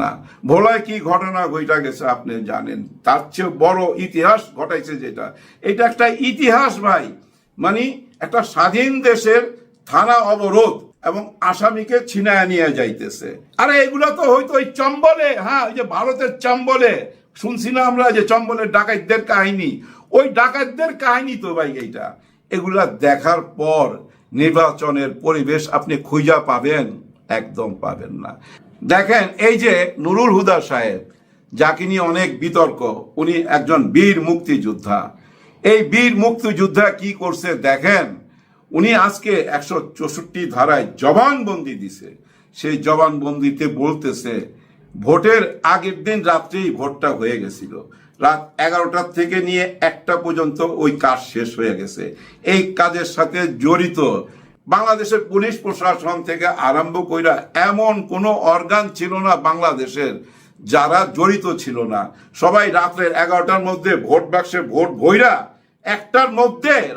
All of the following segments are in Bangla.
না। ভোলায় কি ঘটনা ঘটা গেছে আপনি জানেন, তার চেয়ে বড় ইতিহাস ঘটাইছে যেটা, এটা একটা ইতিহাস ভাই। মানে একটা স্বাধীন দেশের থানা অবরোধ এবং আসামিকে ছিনায় নিয়ে যাইতেছে। আরে এগুলো তো হয়তো ওই চম্বলে, হ্যাঁ ওই যে ভারতের চম্বলে শুনছি না আমরা যে চম্বলের ডাকাতদের কাহিনী, ওই ডাকাতদের কাহিনী তো ভাই এইটা। এগুলা দেখার পর নির্বাচনের পরিবেশ আপনি খুঁজা পাবেন? একদম পাবেন না। দেখেন এই যে নুরুল হুদা সাহেব, যাকে নিয়ে অনেক বিতর্ক, উনি একজন বীর মুক্তিযোদ্ধা। এই বীর মুক্তিযোদ্ধা কি করছে দেখেন, উনি আজকে 164 ধারায় জবানবন্দি দিছে। সেই জবানবন্দিতে বলতেছে ভোটের আগের দিন রাত্রেই ভোটটা হয়ে গেছিল, রাত 11টার থেকে নিয়ে 1টা পর্যন্ত ওই কাজ শেষ হয়ে গেছে। এই কাজের সাথে জড়িত বাংলাদেশের পুলিশ প্রশাসন থেকে আরম্ভ কইরা এমন কোনো অর্গান ছিল না বাংলাদেশের যারা জড়িত ছিল না। সবাই রাত্রের 11টার মধ্যে ভোট বাক্সে ভোট ভইরা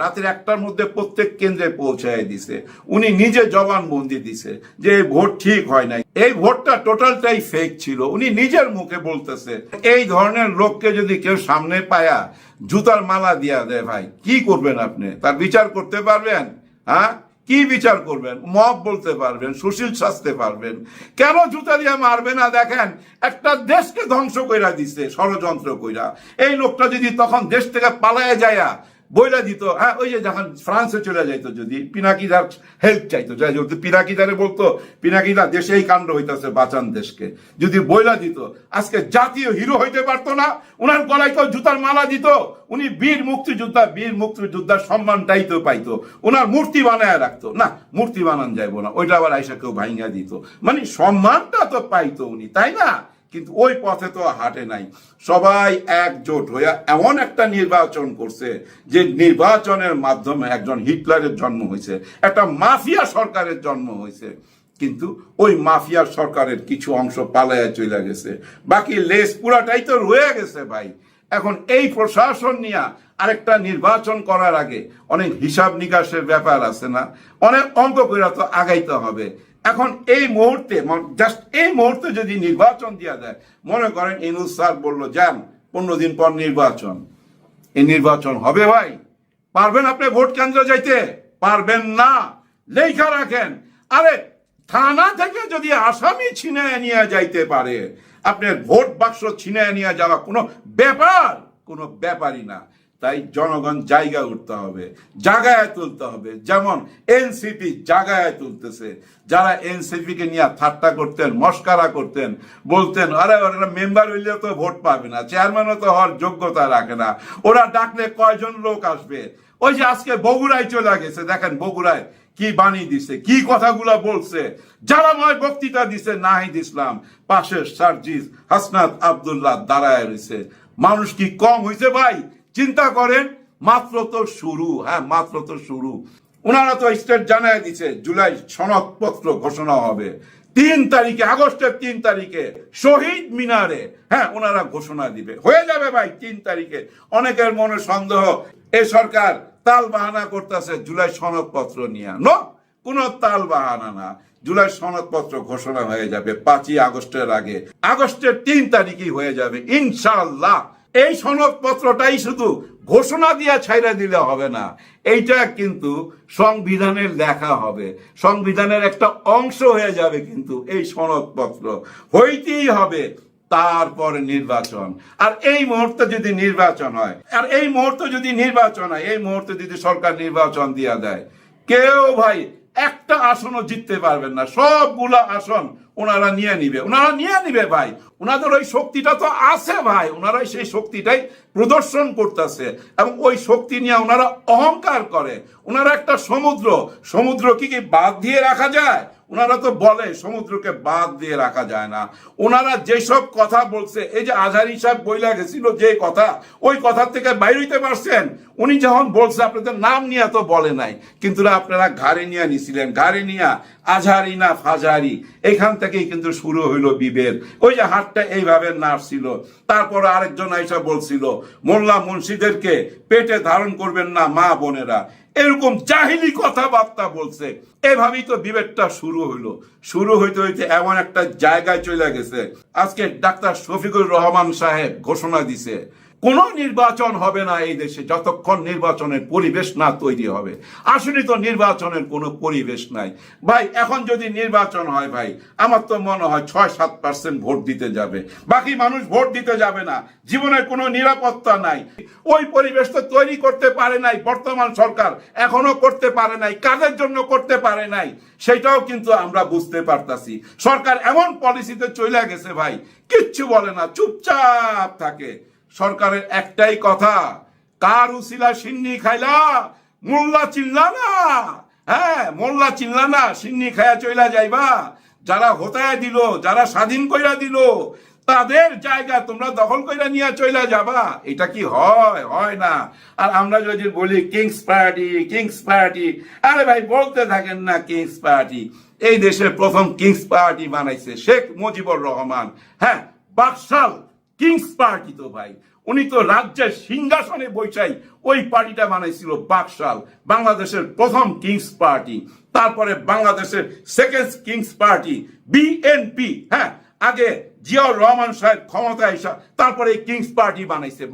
রাতের 1টার মধ্যে প্রত্যেক কেন্দ্রে পৌঁছায় দিছে। উনি নিজে জবানবন্দি দিছে যে এই ভোট ঠিক হয় নাই, এই ভোটটা টোটালটাই ফেক ছিল, উনি নিজের মুখে বলতেছে। এই ধরনের লোককে যদি কেউ সামনে পায়া জুতার মালা দিয়া দেয় ভাই, কি করবেন আপনি? তার বিচার করতে পারবেন? হ্যাঁ, কি বিচার করবেন? মব বলতে পারবেন, সুশীল সাজতে পারবেন, কেন জুতা দিয়ে মারবে না? দেখেন একটা দেশকে ধ্বংস কইরা দিচ্ছে ষড়যন্ত্র কইরা। এই লোকটা যদি তখন দেশ থেকে পালায় যায়া বইলা দিত, হ্যাঁ ওই যে যখন ফ্রান্সে চলে যাইতো, যদি পিনাকিদার হেল্প চাইতো, যাই যদি পিনাকিদারে বলতো পিনাকিদা দেশে এই কাণ্ড হইতেছে বাঁচান দেশকে, যদি বইলা দিত, আজকে জাতীয় হিরো হইতে পারতো না? উনার গলায় কেউ জুতার মালা দিত? উনি বীর মুক্তিযোদ্ধা, বীর মুক্তিযোদ্ধার সম্মানটাই তো পাইতো। উনার মূর্তি বানায় রাখতো না, মূর্তি বানান যাইব না, ওইটা আবার আইসা কেউ ভাঙিয়া দিত, মানে সম্মানটা তো পাইতো উনি, তাই না? কিন্তু ওই পথে তো হাঁটে নাই। সবাই একজোট হইয়া এমন একটা নির্বাচন করছে যে নির্বাচনের মাধ্যমে একজন হিটলারের জন্ম হয়েছে, একটা মাফিয়া সরকারের জন্ম হয়েছে। কিন্তু ওই মাফিয়া সরকারের কিছু অংশ পালায়া চলে গেছে, বাকি লেস পুরাটাই তো রয়ে গেছে ভাই। এখন এই প্রশাসন নিয়ে আরেকটা নির্বাচন করার আগে অনেক হিসাব নিকাশের ব্যাপার আছে না, অনেক অঙ্ক করে তো আগাইতে হবে। এখন এই মুহূর্তে জাস্ট এই মুহূর্তে যদি নির্বাচন দেওয়া যায়, মনে করেন ইনুস স্যার বললো যান 15 দিন পর নির্বাচন, এই নির্বাচন হবে ভাই? পারবেন আপনি ভোট কেন্দ্রে যাইতে? পারবেন না। লেখা রাখেন, আরে থানা থেকে যদি আসামি ছিনায় নিয়ে যাইতে পারে, আপনার ভোট বাক্স ছিনায় নিয়ে যাওয়া কোনো ব্যাপার, কোনো ব্যাপারই না। তাই জনগণ জায়গা উঠতে হবে, জায়গায় তুলতে হবে। যেমন এনসিপি জায়গায় তুলতেছে। যারা এনসিপি কে নিয়ে ঠাট্টা করতেন, মস্কারা করতেন, বলতেন আরে ওরা মেম্বার হইলে তো ভোট পাবে না, চেয়ারম্যানও তো হওয়ার যোগ্যতা রাখে না, ওরা ডাকলে কয়জন লোক আসবে? ওই যে আজকে বগুড়ায় চলে গেছে, দেখেন বগুড়ায় কি বাণী দিছে, কি কথাগুলা বলছে, জ্বালাময় বক্তৃতা দিছে নাহিদ ইসলাম, পাশে সার্জিস হাসনাত আব্দুল্লাহ দাঁড়ায় রয়েছে। মানুষ কি কম হয়েছে ভাই? চিন্তা করেন, মাত্র তো শুরু। হ্যাঁ মাত্র তো শুরু। ওনারা তো স্টেট জানায় দিছে জুলাই সনদপত্র ঘোষণা হবে 3 তারিখে, আগস্টের 3 তারিখে শহীদ মিনারে। হ্যাঁ ওনারা ঘোষণা দিবে, হয়ে যাবে ভাই 3 তারিখে। অনেকের মনে সন্দেহ এই সরকার তাল বাহানা করতেছে জুলাই সনদপত্র নিয়ে। নো, কোনো তাল বাহানা না। জুলাই সনদপত্র ঘোষণা হয়ে যাবে 5ই আগস্টের আগে, আগস্টের 3 তারিখই হয়ে যাবে ইনশাআল্লাহ। এই সনদপত্রটাই শুধু ঘোষণা দিয়ে ছাইরা দিলে হবে না, এইটা কিন্তু সংবিধানে লেখা হবে, সংবিধানের একটা অংশ হয়ে যাবে। কিন্তু এই সনদপত্র হইতেই হবে, তারপরে নির্বাচন। আর এই মুহূর্তে যদি নির্বাচন হয়, এই মুহূর্তে যদি সরকার নির্বাচন দিয়া দেয়, কেউ ভাই একটা আসনও জিততে পারবেন না। সবগুলা আসন ওনারা নিয়ে নিবে ভাই। ওনাদের ওই শক্তিটা তো আছে ভাই, ওনারাই সেই শক্তিটাই প্রদর্শন করতেছে এবং ওই শক্তি নিয়ে ওনারা অহংকার করে। ওনারা একটা সমুদ্র কি বাদ দিয়ে রাখা যায়? ওনারা তো বলে সমুদ্রকে বাদ দিয়ে রাখা যায় না। ওনারা যেসব কথা বলছে, এই যে আজহারী সাহেব বইলা গেছিল যে কথা, ওই কথা থেকে বাইর হইতে পারছেন? উনি যখন বলছে আপনাদের নাম নিয়ে তো বলে নাই, কিন্তু আপনারা ঘাড়ে নিয়ে নিছিলেন, ঘাড়ে নিয়ে আজহারি না ফাজারি, এখান থেকেই কিন্তু শুরু হইলো বিভেদ। ওই যে হাতটা এইভাবে নাড়ছিল, তারপর আরেকজন আইসা বলছিল মোল্লা মুন্সিদেরকে পেটে ধারণ করবেন না মা বোনেরা, এরকম জাহিলি কথাবার্তা বলছে। এভাবেই তো বিভেদটা শুরু হইলো। শুরু হইতে হইতে এমন একটা জায়গায় চলে গেছে, আজকে ডাক্তার শফিকুর রহমান সাহেব ঘোষণা দিছে কোন নির্বাচন হবে না এই দেশে যতক্ষণ নির্বাচনের পরিবেশ না তৈরি হবে। আসলে তো নির্বাচনের কোনো পরিবেশ নাই ভাই। এখন যদি নির্বাচন হয় ভাই, আমার তো মনে হয় 6-7% ভোট দিতে যাবে, বাকি মানুষ ভোট দিতে যাবে না। জীবনের কোনো নিরাপত্তা নাই। ওই পরিবেশ তো তৈরি করতে পারে নাই বর্তমান সরকার, এখনো করতে পারে নাই। কাদের জন্য করতে পারে নাই সেটাও কিন্তু আমরা বুঝতে পারতাছি। সরকার এমন পলিসিতে চলে গেছে ভাই, কিচ্ছু বলে না, চুপচাপ থাকে। সরকারের একটাই কথা, কার উসিলা সিন্নি খাইলা মোল্লা চিল্লা না। হ্যাঁ, মোল্লা চিল্লা না, সিন্নি খায়া চইলা যাইবা। যারা হতায় দিল, যারা স্বাধীন কইরা দিল, তাদের জায়গা তোমরা দখল কইরা নিয়ে চইলা যাবা। এটা কি হয়? হয় না। আর আমরা যদি বলি কিংস পার্টি, কিংস পার্টি, আরে ভাই বলতে থাকেন না কিংস পার্টি। এই দেশের প্রথম কিংস পার্টি বানাইছে শেখ মুজিবুর রহমান। হ্যাঁ, বাকশাল কিংস পার্টি তো ভাই, উনি তো রাজ্যের সিংহাসনে বৈশাই ওই পার্টিটা বানাইছিল বাকশাল, বাংলাদেশের প্রথম কিংস পার্টি। তারপরে বাংলাদেশের সেকেন্ড কিংস পার্টি বিএনপি। হ্যাঁ, আগে জিয়াউর রহমান সাহেব ক্ষমতায় আসা, তারপরে কিংস পার্টি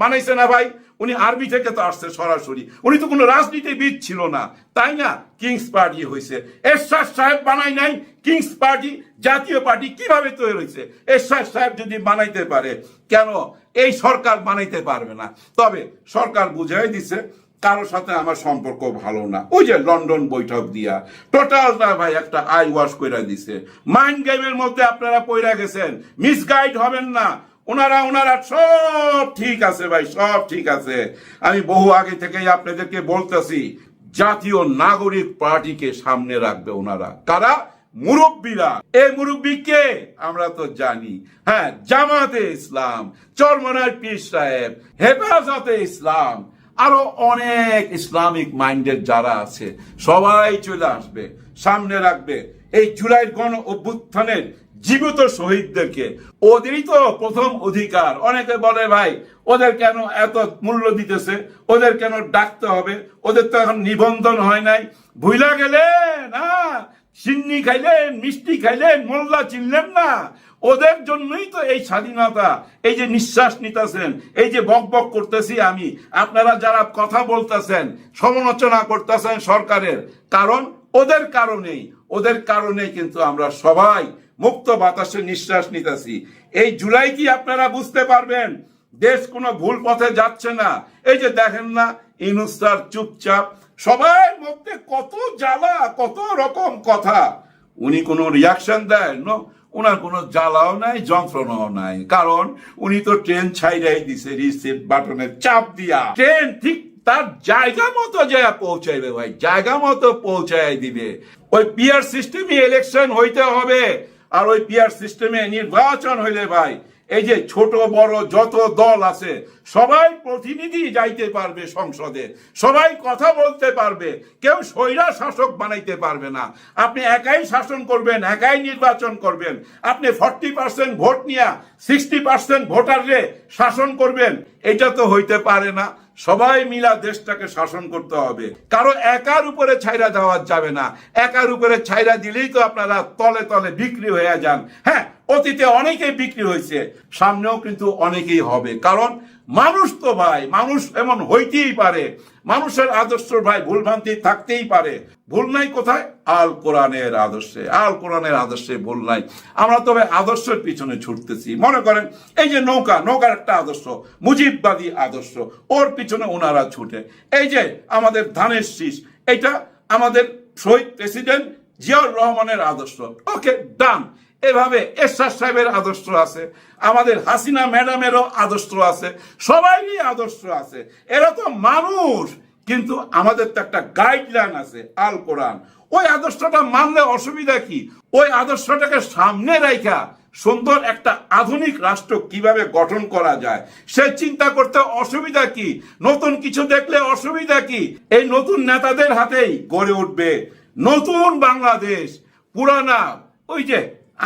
বানাইছে না ভাই। উনি আরবি থেকে তো আসছে সরাসরি, উনি তো কোনো রাজনীতিবিদ ছিল না, তাই না? কিংস পার্টি হয়েছে। এরশাদ সাহেব বানাই নাই কিংস পার্টি, জাতীয় পার্টি কিভাবে তৈরি হয়েছে? এরশাদ সাহেব যদি বানাইতে পারে, কেন এই সরকার বানাইতে পারবে না? তবে সরকার বুঝাই দিছে কারোর সাথে আমার সম্পর্ক ভালো না। ওই যে লন্ডন বৈঠক দিয়া টোটালটা ভাই একটা আই ওয়াশ কইরা দিছে। মাইন্ড গেমের মধ্যে আপনারা পইরা গেছেন, মিসগাইড হবেন না। ওনারা সব ঠিক আছে ভাই, সব ঠিক আছে। আমি বহু আগে থেকেই আপনাদেরকে বলতেছি, জাতীয় নাগরিক পার্টিকে সামনে রাখবে ওনারা। কারা? মুরব্বীরা। এই মুরব্বীকে আমরা তো জানি। হ্যাঁ, জামাতে ইসলাম, চরমনার পীর সাহেব, হেফাজতে ইসলাম, আরো অনেক ইসলামিক মাইন্ডেড যারা আছে সবাই চলে আসবে, সামনে রাখবে এই জুলাই গণ অভ্যুত্থানের জীবিত শহীদদেরকে। ওদেরই তো প্রথম অধিকার। অনেকে বলে ভাই ওদের কেন এত মূল্য দিতেছে, ওদের কেন ডাকতে হবে, ওদের তো এখন নিবন্ধন হয় নাই। ভুইলা গেলেন? সিন্নি খাইলেন, মিষ্টি খাইলেন, মোল্লা চিনলেন না? ওদের জন্যই তো এই স্বাধীনতা, এই যে নিঃশ্বাস নিতেছেন, এই যে বক বক করতেছি আমি, আপনারা যারা কথা বলতেছেন, সমালোচনা করতেছেন সরকারের, কারণ ওদের কারণেই কিন্তু আমরা সবাই মুক্ত বাতাসে নিঃশ্বাস নিতেছি। এই জুলাই কি আপনারা বুঝতে পারবেন দেশ কোনো ভুল পথে যাচ্ছে না? এই যে দেখেন না, ইউনূস স্যার চুপচাপ, সবার মধ্যে কত জ্বালা, কত রকম কথা, উনি কোনো রিয়াকশন দেন না। ওনার কোনো জ্বালাও নাই, যন্ত্রণাও নাই, কারণ উনি তো ট্রেন ছাইড়াই দিছে রিসিভ বাটনের চাপ দিয়া। ট্রেন ঠিক তার জায়গা মতো যায় পৌঁছাইবে ভাই, জায়গা মতো পৌঁছাই দিবে। ওই পিআর সিস্টেমে ইলেকশন হইতে হবে, আর ওই পিআর সিস্টেমে নির্বাচন হইলে ভাই এই যে ছোট বড় যত দল আছে সবাই প্রতিনিধি যাইতে পারবে সংসদে, সবাই কথা বলতে পারবে, কেউ স্বৈরা শাসক বানাইতে পারবে না। আপনি একাই শাসন করবেন, একাই নির্বাচন করবেন, আপনি 40% ভোট নিয়ে 60% ভোটাররে শাসন করবেন, এটা তো হইতে পারে না। সবাই মিলা দেশটাকে শাসন করতে হবে, কারো একার উপরে ছাইরা দেওয়া যাবে না। একার উপরে ছাইরা দিলেই তো আপনারা তলে তলে বিক্রি হয়ে যান। হ্যাঁ, অতীতে অনেকেই বিক্রি হয়েছে, সামনেও কিন্তু অনেকেই হবে, কারণ মানুষ তো ভাই, মানুষ এমন হইতেই পারে, মানুষের আদর্শ ভাই ভুলভ্রান্তি থাকতেই পারে। ভুল নাই কোথায়? আল কোরআনের আদর্শে, আল কোরআনের আদর্শে ভুল নাই। আমরা তবে আদর্শের পিছনে ছুটতেছি। মনে করেন এই যে নৌকার একটা আদর্শ, মুজিববাদী আদর্শ, ওর পিছনে ওনারা ছুটে। এই যে আমাদের ধানের শীষ, এটা আমাদের শহীদ প্রেসিডেন্ট জিয়াউর রহমানের আদর্শ। ওকে, ডান। এভাবে এরশাদ সাহেবের আদর্শ আছে, আমাদের হাসিনা ম্যাডামেরও আদর্শ আছে, সবাইরই আদর্শ আছে। এরা তো মানুষ, কিন্তু আমাদের তো একটা গাইডলাইন আছে, আল কোরআন। ওই আদর্শটা মানলে অসুবিধা কি? ওই আদর্শটাকে সামনে রাখা সুন্দর একটা আধুনিক রাষ্ট্র কিভাবে গঠন করা যায় সে চিন্তা করতে অসুবিধা কি? নতুন কিছু দেখলে অসুবিধা কি? এই নতুন নেতাদের হাতেই গড়ে উঠবে নতুন বাংলাদেশ। পুরানা ওই যে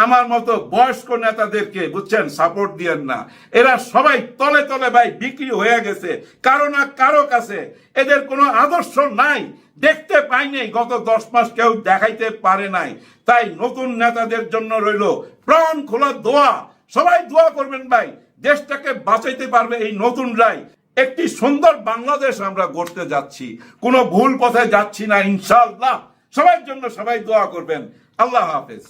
আমার মতো বয়স্ক নেতাদেরকে বুঝছেন সাপোর্ট দিয়েন না। এরা সবাই তলে তলে ভাই বিক্রি হয়ে গেছে কারো না কারো কাছে। এদের কোনো আদর্শ নাই, দেখতে পাইনি, গত 10 মাস কেউ দেখাইতে পারে নাই। তাই নতুন নেতাদের জন্য রইল প্রাণ খোলা দোয়া। সবাই দোয়া করবেন ভাই, দেশটাকে বাঁচাইতে পারবে এই নতুনরাই। একটি সুন্দর বাংলাদেশ আমরা গড়তে যাচ্ছি, কোনো ভুল পথে যাচ্ছি না ইনশাআল্লাহ। সবার জন্য সবাই দোয়া করবেন। আল্লাহ হাফেজ।